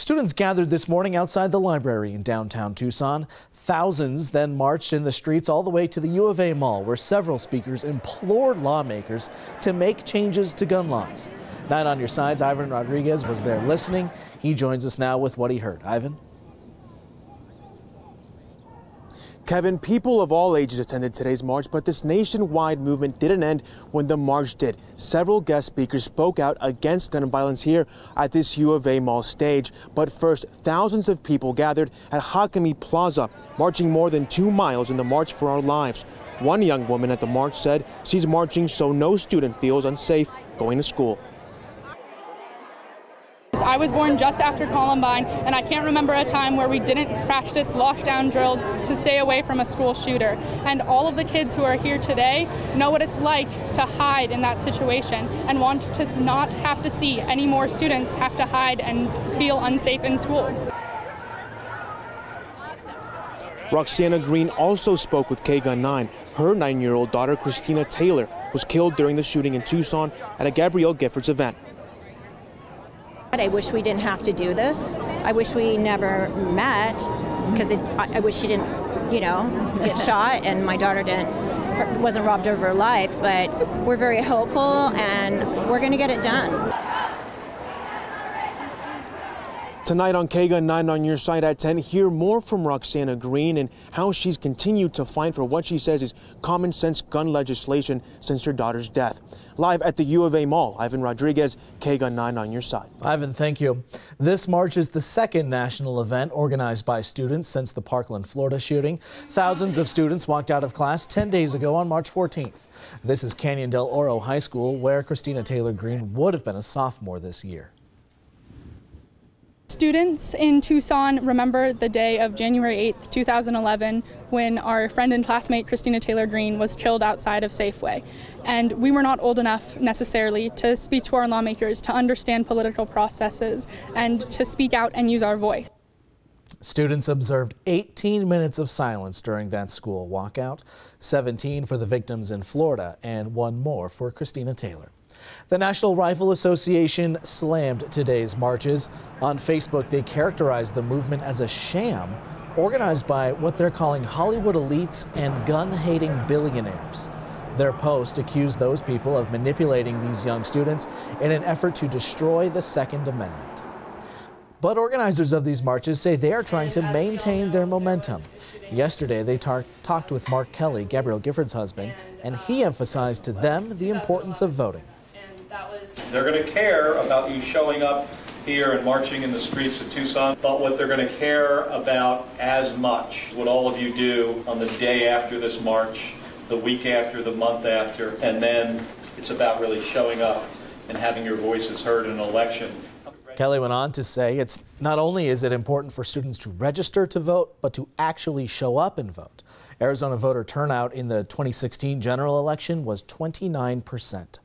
Students gathered this morning outside the library in downtown Tucson. Thousands then marched in the streets all the way to the U of A Mall, where several speakers implored lawmakers to make changes to gun laws. 9 on your side's Ivan Rodriguez was there listening. He joins us now with what he heard. Ivan? Kevin, people of all ages attended today's march, but this nationwide movement didn't end when the march did. Several guest speakers spoke out against gun violence here at this U of A Mall stage. But first, thousands of people gathered at Hakami Plaza, marching more than 2 miles in the March for Our Lives. One young woman at the march said she's marching so no student feels unsafe going to school. I was born just after Columbine, and I can't remember a time where we didn't practice lockdown drills to stay away from a school shooter. And all of the kids who are here today know what it's like to hide in that situation and want to not have to see any more students have to hide and feel unsafe in schools. Roxana Green also spoke with KGUN 9. Her 9-year-old daughter, Christina Taylor, was killed during the shooting in Tucson at a Gabrielle Giffords event. I wish we didn't have to do this. I wish we never met, because I wish she didn't, get shot and my daughter wasn't robbed of her life. But we're very hopeful and we're going to get it done. Tonight on KGUN 9 on your side at 10, hear more from Roxana Green and how she's continued to fight for what she says is common sense gun legislation since her daughter's death. Live at the U of A Mall, Ivan Rodriguez, KGUN 9 on your side. Ivan, thank you. This march is the second national event organized by students since the Parkland, Florida shooting. Thousands of students walked out of class 10 days ago on March 14th. This is Canyon del Oro High School, where Christina Taylor Green would have been a sophomore this year. Students in Tucson remember the day of January 8th, 2011, when our friend and classmate Christina Taylor Green was killed outside of Safeway. And we were not old enough necessarily to speak to our lawmakers, to understand political processes, and to speak out and use our voice. Students observed 18 minutes of silence during that school walkout, 17 for the victims in Florida, and 1 more for Christina Taylor. The National Rifle Association slammed today's marches. On Facebook, they characterized the movement as a sham organized by what they're calling Hollywood elites and gun-hating billionaires. Their post accused those people of manipulating these young students in an effort to destroy the Second Amendment. But organizers of these marches say they are trying to maintain their momentum. Yesterday, they talked with Mark Kelly, Gabrielle Giffords' husband, and he emphasized to them the importance of voting. They're going to care about you showing up here and marching in the streets of Tucson, but what they're going to care about as much, what all of you do on the day after this march, the week after, the month after, and then it's about really showing up and having your voices heard in an election. Kelly went on to say it's not only is it important for students to register to vote, but to actually show up and vote. Arizona voter turnout in the 2016 general election was 29%.